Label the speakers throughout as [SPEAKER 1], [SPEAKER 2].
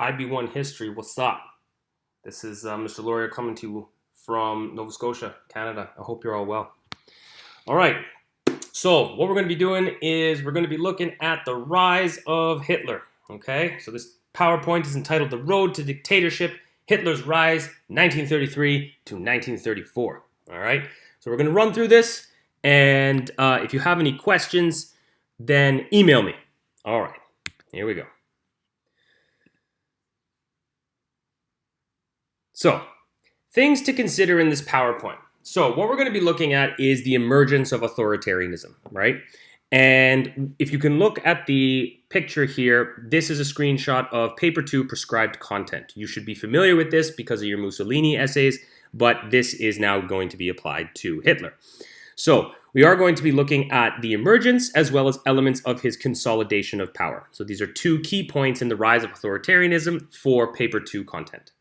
[SPEAKER 1] IB1 History, what's up? This is Mr. Loria coming to you from Nova Scotia, Canada. I hope you're all well. All right, so what we're going to be doing is we're going to be looking at the rise of Hitler, okay? So this PowerPoint is entitled The Road to Dictatorship, Hitler's Rise, 1933 to 1934, all right? So we're going to run through this, and if you have any questions, then email me. All right, here we go. So, things to consider in this PowerPoint. So, what we're going to be looking at is the emergence of authoritarianism, right? And if you can look at the picture here, this is a screenshot of paper 2 prescribed content. You should be familiar with this because of your Mussolini essays, but this is now going to be applied to Hitler. So, we are going to be looking at the emergence as well as elements of his consolidation of power. So, these are two key points in the rise of authoritarianism for paper 2 content.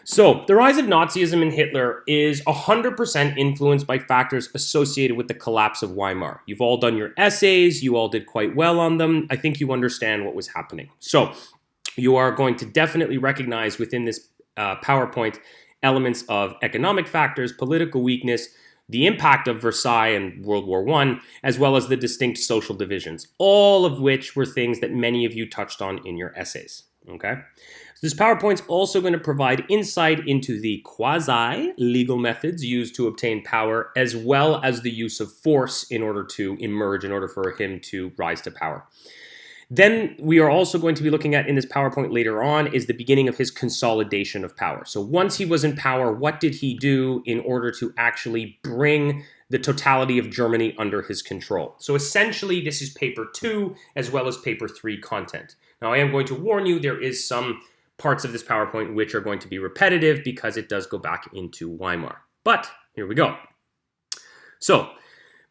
[SPEAKER 1] So, the rise of Nazism in Hitler is 100% influenced by factors associated with the collapse of Weimar. You've all done your essays, you all did quite well on them. I think you understand what was happening. So, you are going to definitely recognize within this PowerPoint elements of economic factors, political weakness, the impact of Versailles and World War I, as well as the distinct social divisions, all of which were things that many of you touched on in your essays. Okay? So this PowerPoint's also going to provide insight into the quasi-legal methods used to obtain power, as well as the use of force in order to emerge, in order for him to rise to power. Then we are also going to be looking at in this PowerPoint later on is the beginning of his consolidation of power. So once he was in power, what did he do in order to actually bring the totality of Germany under his control? So essentially, this is paper 2 as well as paper 3 content. Now, I am going to warn you, there is some parts of this PowerPoint which are going to be repetitive because it does go back into Weimar. But here we go. So,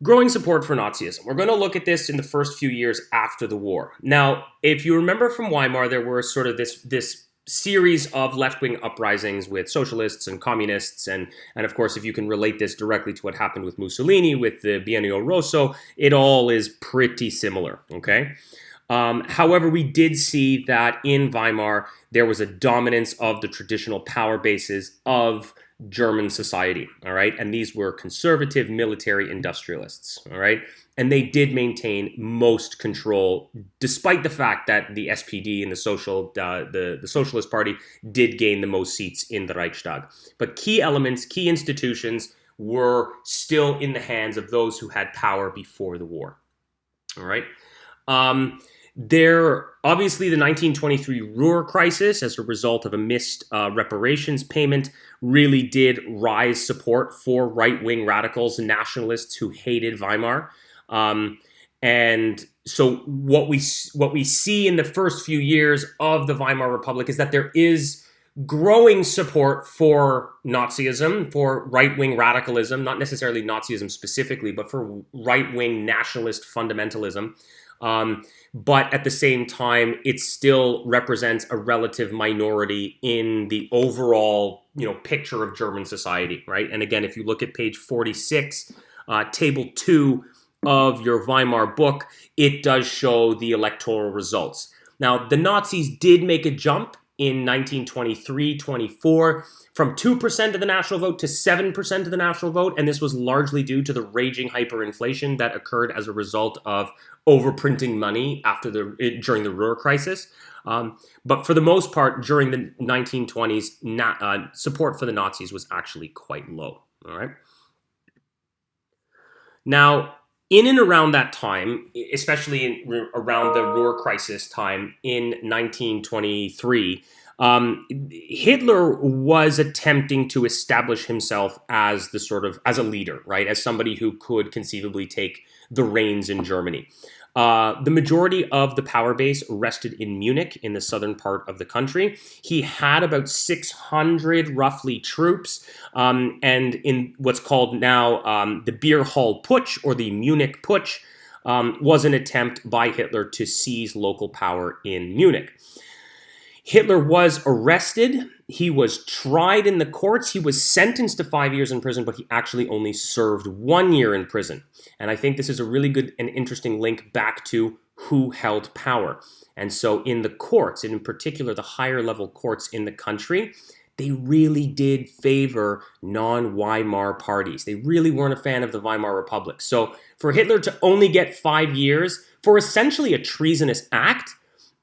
[SPEAKER 1] growing support for Nazism. We're going to look at this in the first few years after the war. Now, if you remember from Weimar, there were sort of this series of left-wing uprisings with socialists and communists, and of course, if you can relate this directly to what happened with Mussolini, with the Biennio Rosso, it all is pretty similar, okay? However, we did see that in Weimar, there was a dominance of the traditional power bases of German society, all right? And these were conservative military industrialists, all right? And they did maintain most control, despite the fact that the SPD and the Socialist Party did gain the most seats in the Reichstag. But key elements, key institutions were still in the hands of those who had power before the war, all right? Obviously, the 1923 Ruhr crisis, as a result of a missed reparations payment, really did rise support for right-wing radicals and nationalists who hated Weimar. And so what we see in the first few years of the Weimar Republic is that there is growing support for Nazism, for right-wing radicalism, not necessarily Nazism specifically, but for right-wing nationalist fundamentalism. But at the same time, it still represents a relative minority in the overall, picture of German society, right? And again, if you look at page 46, table 2 of your Weimar book, it does show the electoral results. Now, the Nazis did make a jump in 1923-24 from 2% of the national vote to 7% of the national vote, and this was largely due to the raging hyperinflation that occurred as a result of overprinting money during the Ruhr crisis. But for the most part, during the 1920s, support for the Nazis was actually quite low. All right. Now, in and around that time, especially around the Ruhr crisis time in 1923, Hitler was attempting to establish himself as a leader, right? As somebody who could conceivably take the reins in Germany. The majority of the power base rested in Munich, in the southern part of the country. He had about 600 roughly troops, and in what's called now the Beer Hall Putsch, or the Munich Putsch, was an attempt by Hitler to seize local power in Munich. Hitler was arrested. He was tried in the courts. He was sentenced to 5 years in prison, but he actually only served 1 year in prison. And I think this is a really good and interesting link back to who held power. And so in the courts, and in particular the higher level courts in the country, they really did favor non-Weimar parties. They really weren't a fan of the Weimar Republic. So for Hitler to only get 5 years for essentially a treasonous act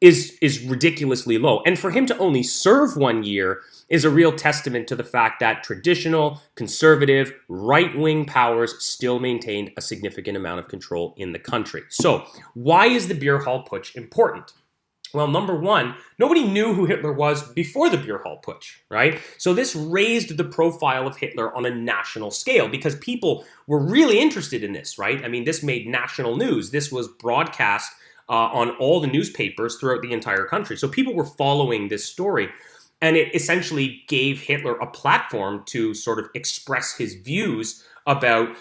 [SPEAKER 1] is ridiculously low. And for him to only serve 1 year is a real testament to the fact that traditional, conservative, right-wing powers still maintained a significant amount of control in the country. So why is the beer hall putsch important? Well, number one, nobody knew who Hitler was before the beer hall putsch, right? So this raised the profile of Hitler on a national scale because people were really interested in this, right? I mean, this made national news. This was broadcast on all the newspapers throughout the entire country. So people were following this story. And it essentially gave Hitler a platform to sort of express his views about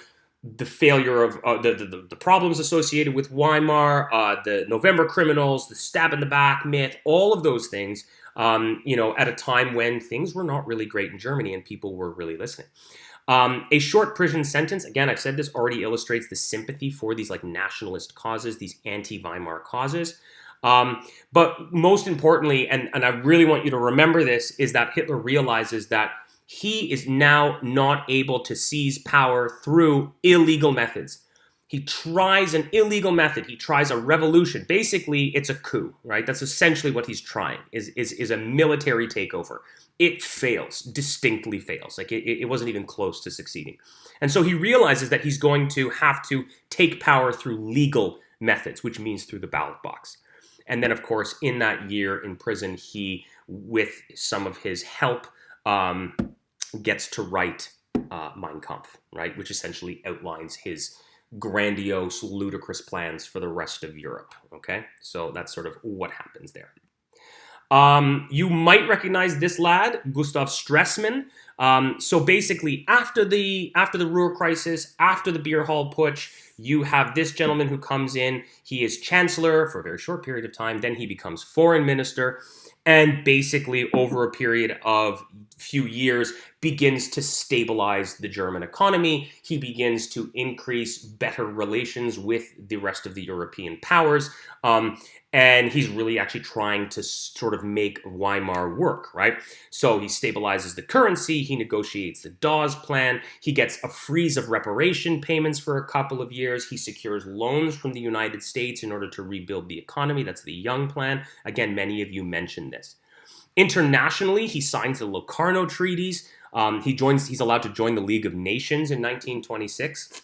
[SPEAKER 1] the failure of the problems associated with Weimar, the November criminals, the stab in the back myth, all of those things, at a time when things were not really great in Germany and people were really listening. A short prison sentence, again, I've said this, already illustrates the sympathy for these like nationalist causes, these anti-Weimar causes. But most importantly, and I really want you to remember this, is that Hitler realizes that he is now not able to seize power through illegal methods. He tries an illegal method. He tries a revolution. Basically, it's a coup, right? That's essentially what he's trying, is a military takeover. It fails, distinctly fails. Like it wasn't even close to succeeding. And so he realizes that he's going to have to take power through legal methods, which means through the ballot box. And then, of course, in that year in prison, he, with some of his help, gets to write Mein Kampf, right? Which essentially outlines his grandiose, ludicrous plans for the rest of Europe, okay? So that's sort of what happens there. You might recognize this lad, Gustav Stresemann. So basically, after the Ruhr crisis, after the beer hall putsch, you have this gentleman who comes in. He is chancellor for a very short period of time. Then he becomes foreign minister. And basically, over a period of few years, begins to stabilize the German economy. He begins to increase better relations with the rest of the European powers. And he's really actually trying to sort of make Weimar work, right? So he stabilizes the currency, he negotiates the Dawes Plan, he gets a freeze of reparation payments for a couple of years, he secures loans from the United States in order to rebuild the economy. That's the Young Plan. Again, many of you mentioned this. Internationally, he signs the Locarno treaties. He's allowed to join the League of Nations in 1926.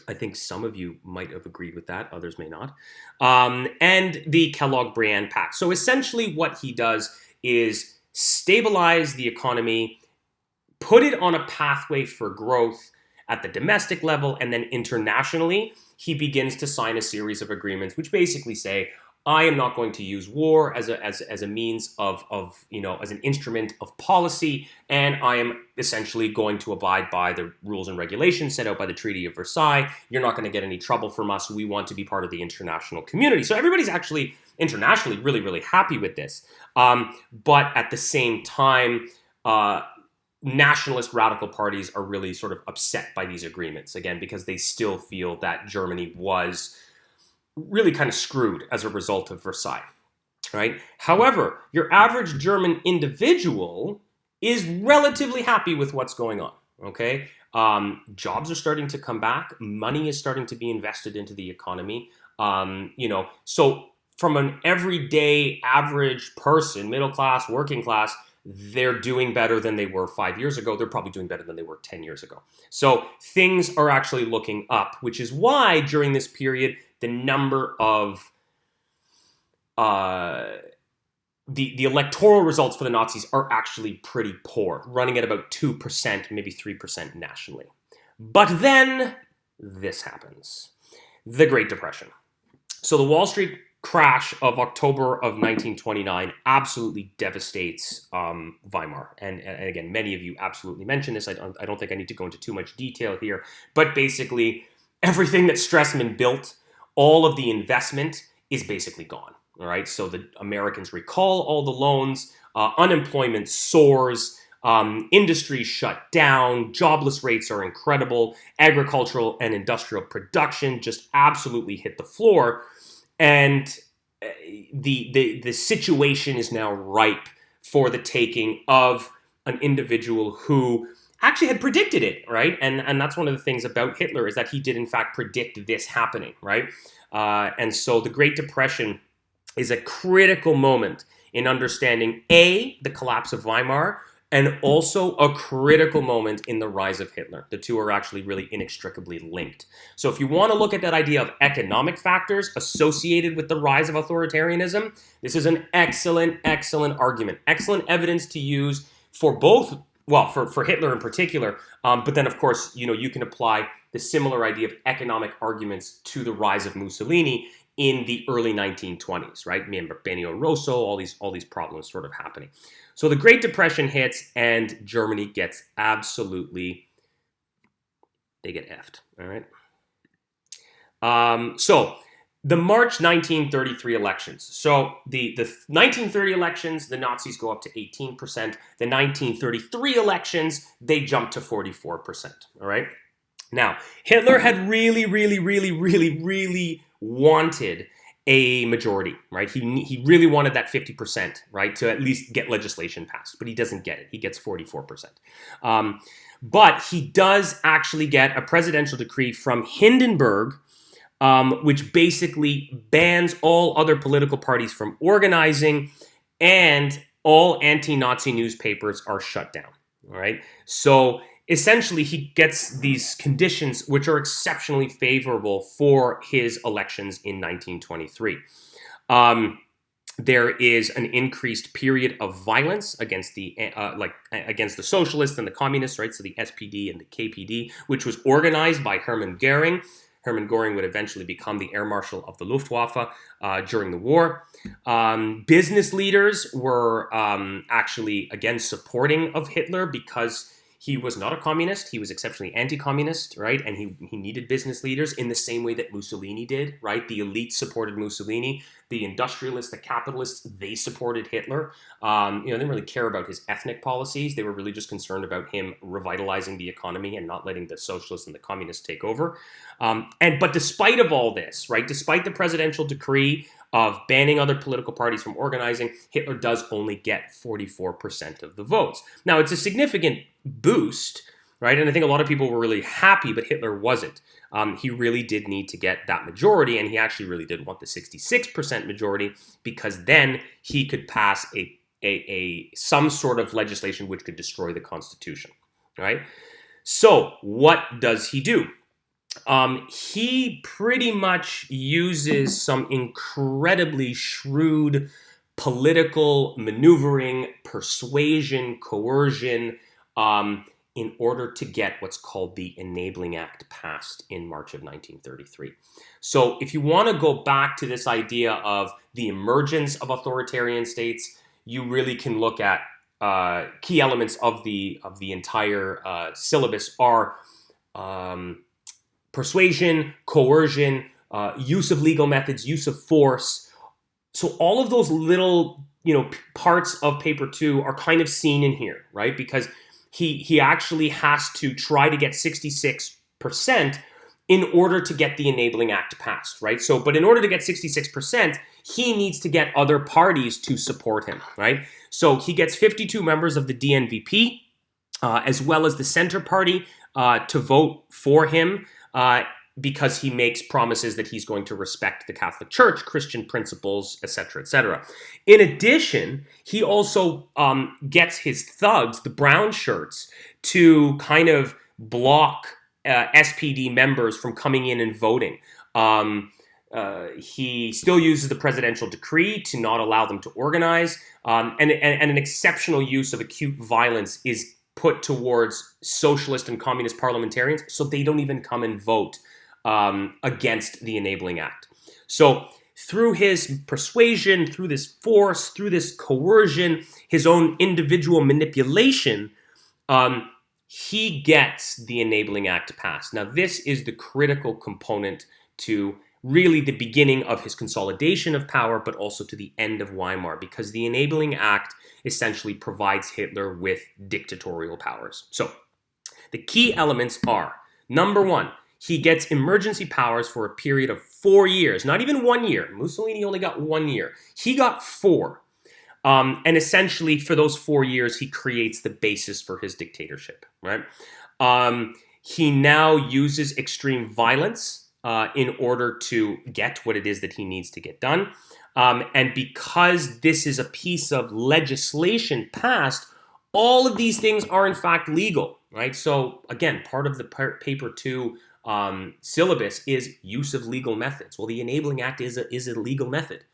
[SPEAKER 1] I think some of you might have agreed with that, others may not. And the Kellogg-Briand Pact. So essentially what he does is stabilize the economy, put it on a pathway for growth at the domestic level, and then internationally, he begins to sign a series of agreements which basically say, I am not going to use war as a means of as an instrument of policy, and I am essentially going to abide by the rules and regulations set out by the Treaty of Versailles. You're not going to get any trouble from us. We want to be part of the international community. So everybody's actually internationally really, really happy with this. But at the same time, nationalist radical parties are really sort of upset by these agreements, again, because they still feel that Germany was really kind of screwed as a result of Versailles, right? However, your average German individual is relatively happy with what's going on, okay? Jobs are starting to come back. Money is starting to be invested into the economy. So from an everyday average person, middle class, working class, they're doing better than they were 5 years ago. They're probably doing better than they were 10 years ago. So things are actually looking up, which is why during this period, the number of the electoral results for the Nazis are actually pretty poor, running at about 2%, maybe 3% nationally. But then this happens, the Great Depression. So the Wall Street crash of October of 1929 absolutely devastates Weimar. And again, many of you absolutely mentioned this. I don't think I need to go into too much detail here. But basically, everything that Stresemann built, all of the investment is basically gone. All right. So the Americans recall all the loans, unemployment soars, industry shut down, jobless rates are incredible, agricultural and industrial production just absolutely hit the floor. And the situation is now ripe for the taking of an individual who actually had predicted it, right? And that's one of the things about Hitler, is that he did in fact predict this happening, right? And so the Great Depression is a critical moment in understanding A, the collapse of Weimar, and also a critical moment in the rise of Hitler. The two are actually really inextricably linked. So if you want to look at that idea of economic factors associated with the rise of authoritarianism, this is an excellent, excellent argument. Excellent evidence to use for both, well, for Hitler in particular, but then of course, you can apply the similar idea of economic arguments to the rise of Mussolini in the early 1920s, right? Remember Benio Rosso, all these problems sort of happening. So the Great Depression hits and Germany gets absolutely, they get effed, all right? So the March 1933 elections. So the 1930 elections, the Nazis go up to 18%. The 1933 elections, they jump to 44%, all right? Now, Hitler had really, really, really, really, really wanted a majority, right? He really wanted that 50%, right, to at least get legislation passed, but he doesn't get it. He gets 44%. But he does actually get a presidential decree from Hindenburg, which basically bans all other political parties from organizing, and all anti-Nazi newspapers are shut down, all right? So essentially, he gets these conditions which are exceptionally favorable for his elections in 1923. There is an increased period of violence against the against the socialists and the communists, right? So the SPD and the KPD, which was organized by Hermann Goering. Hermann Goering would eventually become the air marshal of the Luftwaffe during the war. Business leaders were actually, again, supporting of Hitler because he was not a communist. He was exceptionally anti-communist, right? And he needed business leaders in the same way that Mussolini did, right? The elite supported Mussolini. The industrialists, the capitalists, they supported Hitler. They didn't really care about his ethnic policies. They were really just concerned about him revitalizing the economy and not letting the socialists and the communists take over. But despite of all this, right? Despite the presidential decree of banning other political parties from organizing, Hitler does only get 44% of the votes. Now, it's a significant boost, right? And I think a lot of people were really happy, but Hitler wasn't. He really did need to get that majority, and he actually really did want the 66% majority, because then he could pass some sort of legislation which could destroy the Constitution, right? So what does he do? He pretty much uses some incredibly shrewd political maneuvering, persuasion, coercion, in order to get what's called the Enabling Act passed in March of 1933. So if you want to go back to this idea of the emergence of authoritarian states, you really can look at key elements of the entire syllabus are persuasion, coercion, use of legal methods, use of force. So all of those little, parts of paper 2 are kind of seen in here, right? Because he actually has to try to get 66% in order to get the Enabling Act passed, right? So, but in order to get 66%, he needs to get other parties to support him, right? So he gets 52 members of the DNVP, as well as the Center Party, to vote for him, because he makes promises that he's going to respect the Catholic Church, Christian principles, etc., etc. In addition, he also gets his thugs, the brown shirts, to kind of block SPD members from coming in and voting. He still uses the presidential decree to not allow them to organize, and an exceptional use of acute violence is put towards socialist and communist parliamentarians, so they don't even come and vote against the Enabling Act. So through his persuasion, through this force, through this coercion, his own individual manipulation, he gets the Enabling Act passed. Now, this is the critical component to really the beginning of his consolidation of power, but also to the end of Weimar, because the Enabling Act essentially provides Hitler with dictatorial powers. So the key elements are, number one, he gets emergency powers for a period of 4 years, not even 1 year. Mussolini only got 1 year. He got 4. And essentially, for those 4 years, he creates the basis for his dictatorship, right? He now uses extreme violence in order to get what it is that he needs to get done. And because this is a piece of legislation passed, all of these things are in fact legal, right? So again, part of the paper 2 syllabus is use of legal methods. Well, the Enabling Act is a legal method,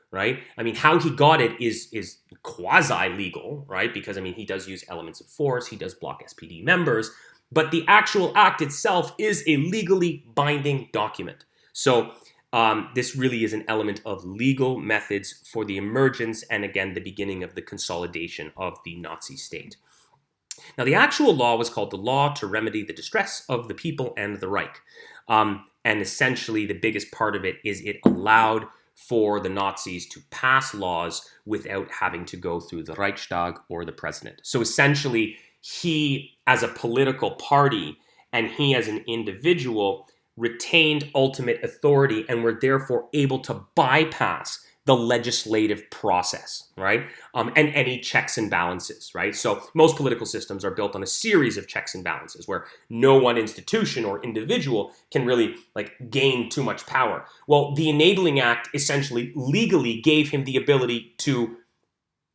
[SPEAKER 1] right? I mean, how he got it is quasi-legal, right? Because, I mean, he does use elements of force, he does block SPD members, but the actual act itself is a legally binding document. So this really is an element of legal methods for the emergence and, again, the beginning of the consolidation of the Nazi state. Now, the actual law was called the Law to Remedy the Distress of the People and the Reich. And essentially, the biggest part of it is it allowed for the Nazis to pass laws without having to go through the Reichstag or the president. So essentially, he as a political party and he as an individual retained ultimate authority and were therefore able to bypass the legislative process, right? And any checks and balances, right? So most political systems are built on a series of checks and balances where no one institution or individual can really gain too much power. Well, the Enabling Act essentially legally gave him the ability to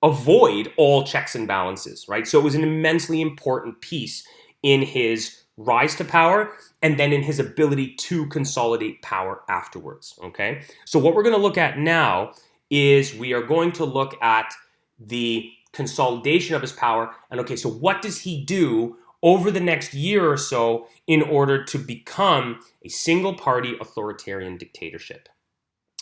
[SPEAKER 1] avoid all checks and balances, right? So it was an immensely important piece in his rise to power and then in his ability to consolidate power afterwards, okay? So what we're going to look at now is we are going to look at the consolidation of his power. And okay, so what does he do over the next year or so in order to become a single-party authoritarian dictatorship?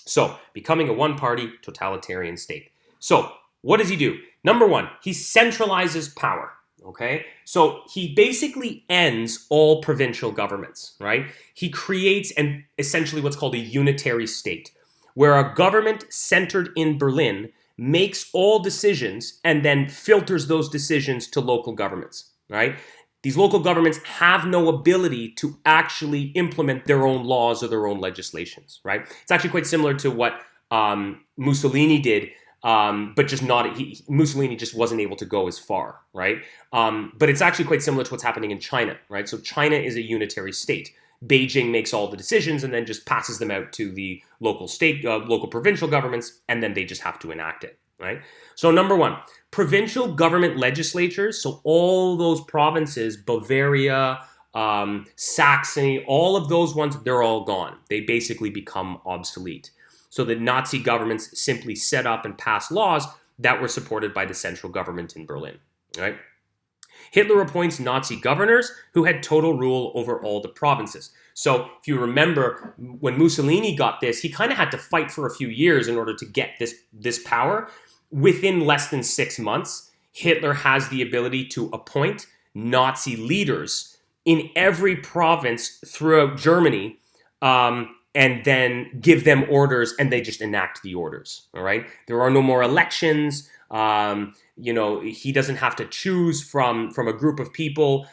[SPEAKER 1] So becoming a one-party totalitarian state. So what does he do? Number one, he centralizes power. Okay, so he basically ends all provincial governments, right? He creates essentially what's called a unitary state, where a government centered in Berlin makes all decisions and then filters those decisions to local governments, right? These local governments have no ability to actually implement their own laws or their own legislations, right? It's actually quite similar to what Mussolini did. But just not, Mussolini just wasn't able to go as far, right? But it's actually quite similar to what's happening in China, right? So China is a unitary state. Beijing makes all the decisions and then just passes them out to the local state, local provincial governments, and then they just have to enact it, right? So number one, provincial government legislatures, so all those provinces, Bavaria, Saxony, all of those ones, they're all gone. They basically become obsolete. So the Nazi governments simply set up and passed laws that were supported by the central government in Berlin, right? Hitler appoints Nazi governors who had total rule over all the provinces. So if you remember, when Mussolini got this, he kind of had to fight for a few years in order to get this power. Within less than 6 months, Hitler has the ability to appoint Nazi leaders in every province throughout Germany, and then give them orders, and they just enact the orders, all right? There are no more elections. He doesn't have to choose from a group of people.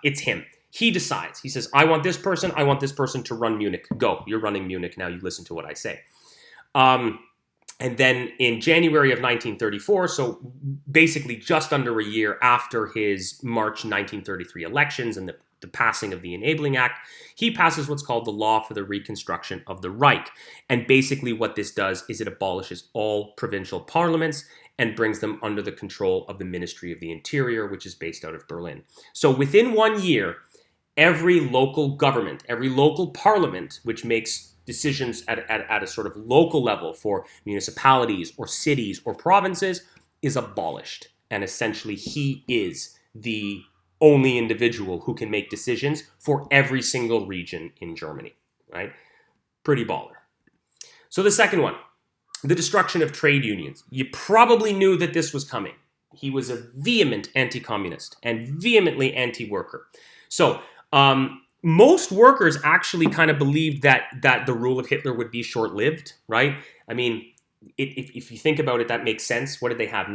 [SPEAKER 1] It's him. He decides. He says, I want this person to run Munich. Go, you're running Munich now, you listen to what I say. And then in January of 1934, so basically just under a year after his March 1933 elections and the passing of the Enabling Act, he passes what's called the Law for the Reconstruction of the Reich. And basically what this does is it abolishes all provincial parliaments and brings them under the control of the Ministry of the Interior, which is based out of Berlin. So within 1 year, every local government, every local parliament, which makes decisions at a sort of local level for municipalities or cities or provinces, is abolished. And essentially he is the only individual who can make decisions for every single region in Germany, right? Pretty baller. So the second one, the destruction of trade unions. You probably knew that this was coming. He was a vehement anti-communist and vehemently anti-worker. So most workers actually kind of believed that the rule of Hitler would be short-lived, right? I mean, if you think about it, that makes sense. What did they have?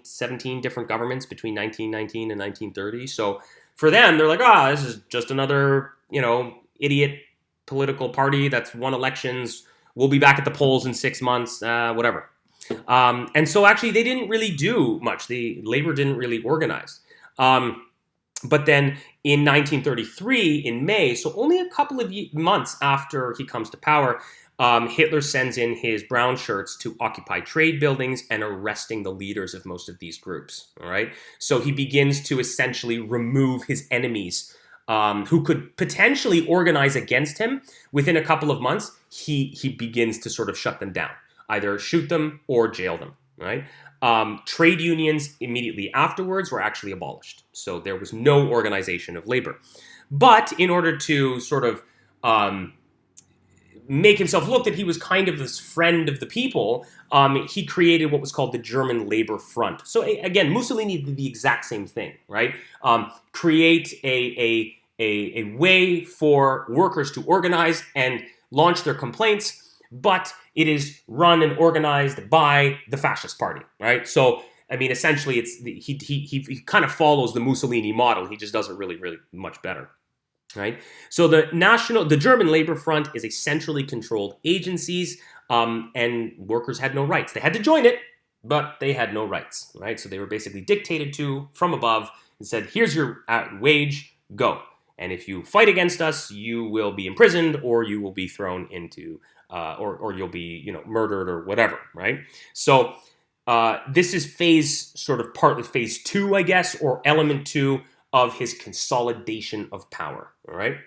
[SPEAKER 1] 17 different governments between 1919 and 1930. So for them, they're like, this is just another, idiot political party that's won elections. We'll be back at the polls in 6 months, whatever. And so actually they didn't really do much. Labor didn't really organize. But then in 1933, in May, so only a couple of months after he comes to power, Hitler sends in his brown shirts to occupy trade buildings and arresting the leaders of most of these groups. All right, so he begins to essentially remove his enemies who could potentially organize against him. Within a couple of months, he begins to sort of shut them down, either shoot them or jail them. Right. Trade unions immediately afterwards were actually abolished. So there was no organization of labor. But in order to sort of make himself look that he was kind of this friend of the people, he created what was called the German Labor Front. So again, Mussolini did the exact same thing, right? Create a way for workers to organize and launch their complaints, but it is run and organized by the fascist party, right? So, I mean, essentially, he kind of follows the Mussolini model. He just does it really, really much better, right? So the German Labor Front is a centrally controlled agencies, and workers had no rights. They had to join it, but they had no rights, right? So they were basically dictated to from above and said, "Here's your wage, go." And if you fight against us, you will be imprisoned, or you will be thrown into or you'll be, murdered or whatever, right? So this is partly phase 2, I guess, or element 2 of his consolidation of power, all right?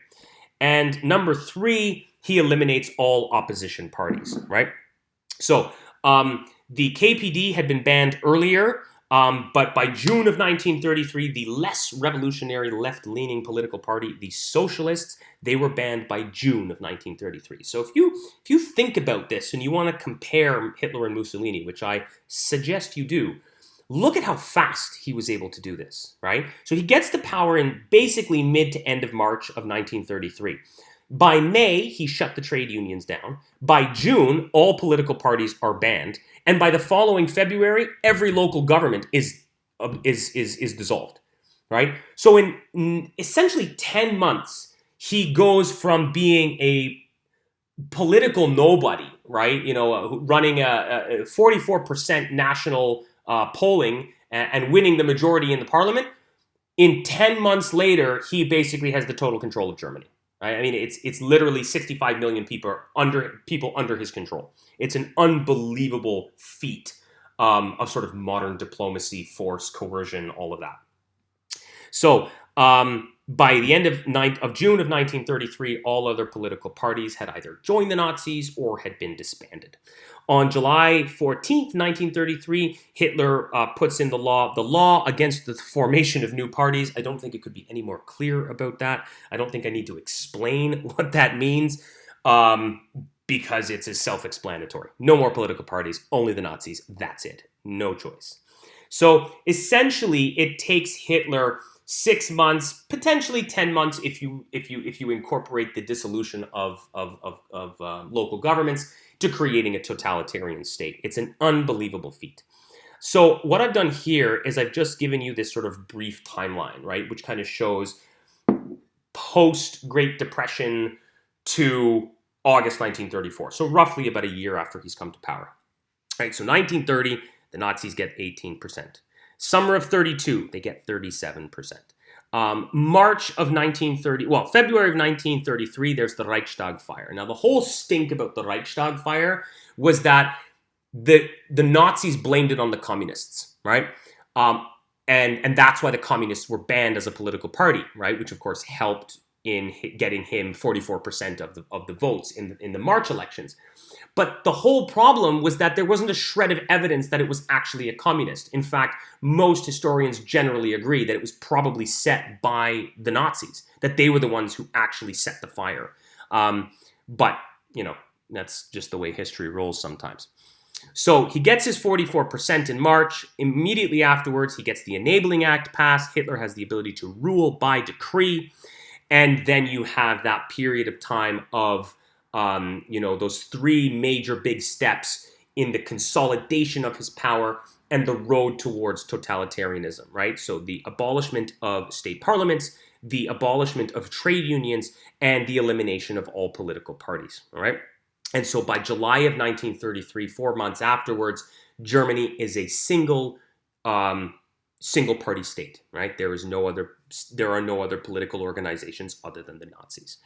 [SPEAKER 1] And number 3, he eliminates all opposition parties, right? So the KPD had been banned earlier, but by June of 1933, the less revolutionary left-leaning political party, the Socialists, they were banned by June of 1933. So if you think about this and you want to compare Hitler and Mussolini, which I suggest you do, look at how fast he was able to do this, right? So he gets to power in basically mid to end of March of 1933. By May, he shut the trade unions down. By June, all political parties are banned. And by the following February, every local government is dissolved, right? So in essentially 10 months, he goes from being a political nobody, right? Running a 44% national polling and winning the majority in the parliament. In 10 months later, he basically has the total control of Germany. Right? I mean, it's literally 65 million people under his control. It's an unbelievable feat of sort of modern diplomacy, force, coercion, all of that. So by the end of June of 1933, all other political parties had either joined the Nazis or had been disbanded. On July 14th, 1933, Hitler puts in the law against the formation of new parties. I don't think it could be any more clear about that. I don't think I need to explain what that means because it's as self-explanatory. No more political parties, only the Nazis. That's it. No choice. So essentially, it takes Hitler 6 months, potentially 10 months, if you incorporate the dissolution of local governments, to creating a totalitarian state. It's an unbelievable feat. So what I've done here is I've just given you this sort of brief timeline, right, which kind of shows post-Great Depression to August 1934. So roughly about a year after he's come to power. Right, so 1930, the Nazis get 18%. Summer of 32, they get 37%. February of 1933, there's the Reichstag fire. Now, the whole stink about the Reichstag fire was that the Nazis blamed it on the communists, right? And that's why the communists were banned as a political party, right? Which, of course, helped in getting him 44% of the votes in the March elections. But the whole problem was that there wasn't a shred of evidence that it was actually a communist. In fact, most historians generally agree that it was probably set by the Nazis, that they were the ones who actually set the fire. But, that's just the way history rolls sometimes. So he gets his 44% in March. Immediately afterwards, he gets the Enabling Act passed. Hitler has the ability to rule by decree. And then you have that period of time of those 3 major big steps in the consolidation of his power and the road towards totalitarianism, right? So the abolishment of state parliaments the abolishment of trade unions, and the elimination of all political parties. All right. And so by July of 1933, 4 months afterwards, Germany is a single party state, right? There are no other political organizations other than the Nazis.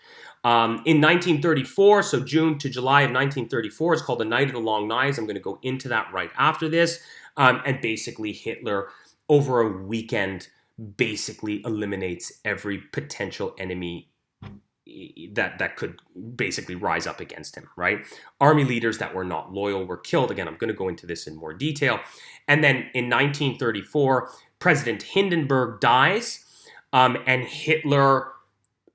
[SPEAKER 1] In 1934, so June to July of 1934, it's called the Night of the Long Knives. I'm going to go into that right after this. And basically Hitler, over a weekend, basically eliminates every potential enemy that could basically rise up against him, right? Army leaders that were not loyal were killed. Again, I'm going to go into this in more detail. And then in 1934, President Hindenburg dies, and Hitler,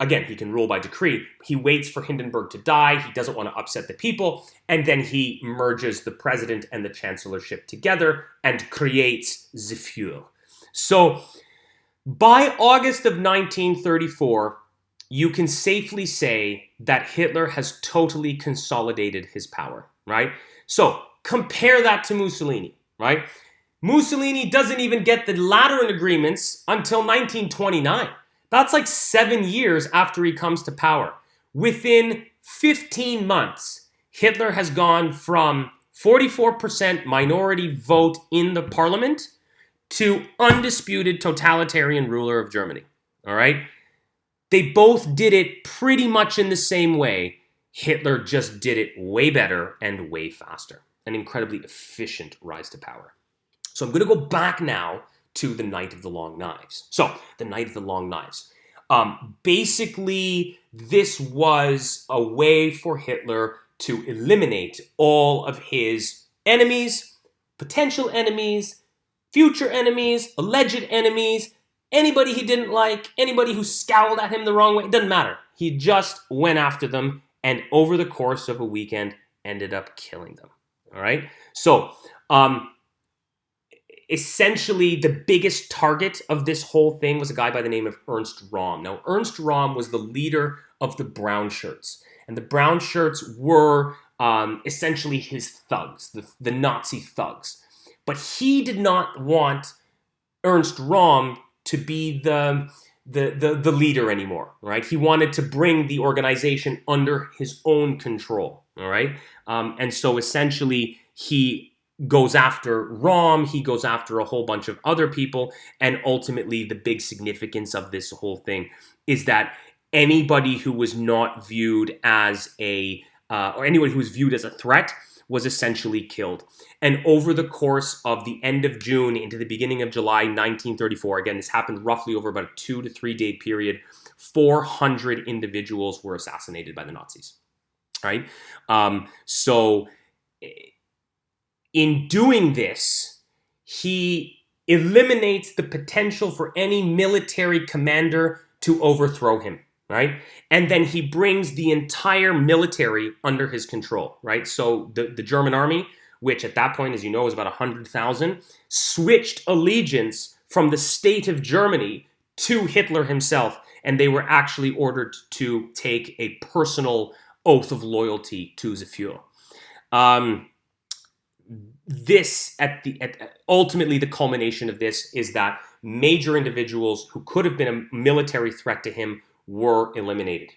[SPEAKER 1] again, he can rule by decree. He waits for Hindenburg to die. He doesn't want to upset the people. And then he merges the president and the chancellorship together and creates the Führer. So by August of 1934, you can safely say that Hitler has totally consolidated his power, right? So compare that to Mussolini, right? Mussolini doesn't even get the Lateran agreements until 1929. That's like 7 years after he comes to power. Within 15 months, Hitler has gone from 44% minority vote in the parliament to undisputed totalitarian ruler of Germany, all right? They both did it pretty much in the same way. Hitler just did it way better and way faster. An incredibly efficient rise to power. So I'm going to go back now to the Night of the Long Knives. So, the Night of the Long Knives. Basically, this was a way for Hitler to eliminate all of his enemies, potential enemies, future enemies, alleged enemies, anybody he didn't like, anybody who scowled at him the wrong way. It doesn't matter. He just went after them, and over the course of a weekend, ended up killing them. All right? So, essentially, the biggest target of this whole thing was a guy by the name of Ernst Röhm. Now, Ernst Röhm was the leader of the Brown Shirts. And the Brown Shirts were essentially his thugs, the Nazi thugs. But he did not want Ernst Röhm to be the leader anymore, right? He wanted to bring the organization under his own control, all right? And so essentially, he goes after Röhm, he goes after a whole bunch of other people, and ultimately the big significance of this whole thing is that anybody who was not viewed as or anyone who was viewed as a threat was essentially killed. And over the course of the end of June into the beginning of July 1934, again, this happened roughly over about a 2 to 3 day period, 400 individuals were assassinated by the Nazis, right? So in doing this, he eliminates the potential for any military commander to overthrow him, right? And then he brings the entire military under his control, right? So the German army, which at that point, as you know, was about 100,000, switched allegiance from the state of Germany to Hitler himself, and they were actually ordered to take a personal oath of loyalty to the Führer. Ultimately, the culmination of this is that major individuals who could have been a military threat to him were eliminated.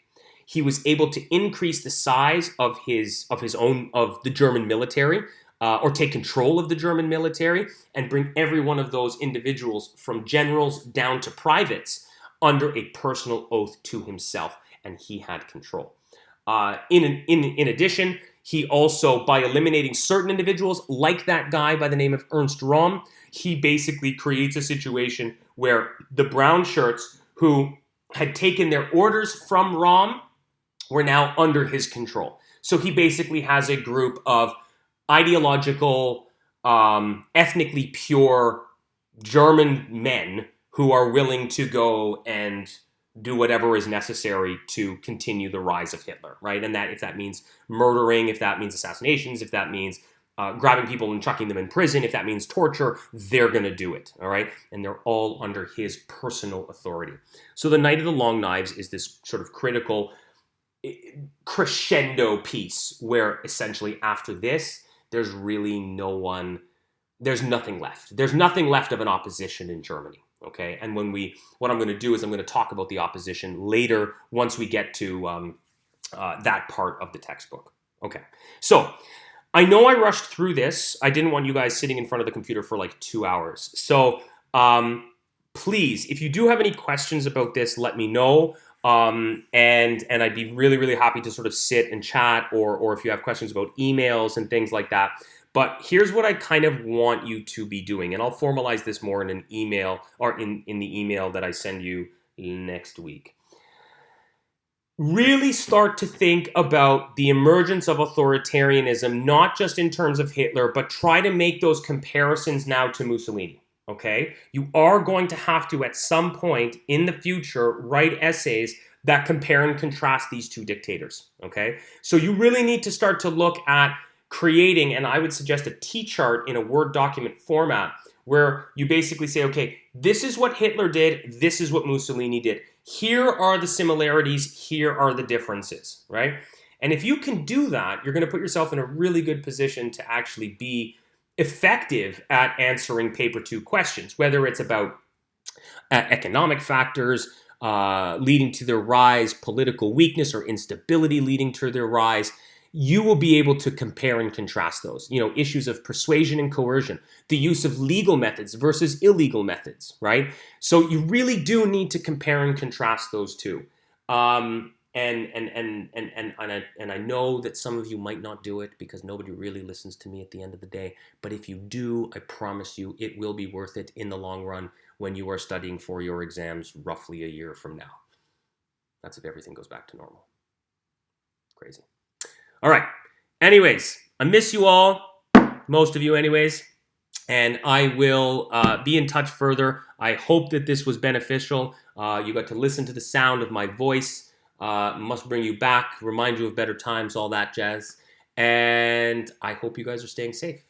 [SPEAKER 1] He was able to increase the size of the German military, or take control of the German military, and bring every one of those individuals, from generals down to privates, under a personal oath to himself, and he had control. In addition, he also, by eliminating certain individuals, like that guy by the name of Ernst Röhm, he basically creates a situation where the Brown Shirts, who had taken their orders from Röhm, were now under his control. So he basically has a group of ideological, ethnically pure German men who are willing to go and do whatever is necessary to continue the rise of Hitler, right? And that if that means murdering, if that means assassinations, if that means grabbing people and chucking them in prison, if that means torture, they're going to do it, all right? And they're all under his personal authority. So the Night of the Long Knives is this sort of critical crescendo piece where essentially after this, there's really nothing left. There's nothing left of an opposition in Germany. Okay, and what I'm going to do is I'm going to talk about the opposition later once we get to that part of the textbook. Okay, so I know I rushed through this. I didn't want you guys sitting in front of the computer for like 2 hours. So please, if you do have any questions about this, let me know. And I'd be really, really happy to sort of sit and chat, or if you have questions about emails and things like that. But here's what I kind of want you to be doing, and I'll formalize this more in an email, or in the email that I send you next week. Really start to think about the emergence of authoritarianism, not just in terms of Hitler, but try to make those comparisons now to Mussolini. Okay? You are going to have to, at some point in the future, write essays that compare and contrast these two dictators. Okay? So you really need to start to look at creating, and I would suggest a T-chart in a Word document format, where you basically say, okay, this is what Hitler did, this is what Mussolini did. Here are the similarities, here are the differences, right? And if you can do that, you're going to put yourself in a really good position to actually be effective at answering paper 2 questions, whether it's about economic factors leading to their rise, political weakness or instability leading to their rise. You will be able to compare and contrast those. You know, issues of persuasion and coercion, the use of legal methods versus illegal methods, right? So you really do need to compare and contrast those two. And I know that some of you might not do it because nobody really listens to me at the end of the day. But if you do, I promise you it will be worth it in the long run when you are studying for your exams roughly a year from now. That's if everything goes back to normal. Crazy. All right. Anyways, I miss you all, most of you anyways, and I will be in touch further. I hope that this was beneficial. You got to listen to the sound of my voice. Must bring you back, remind you of better times, all that jazz. And I hope you guys are staying safe.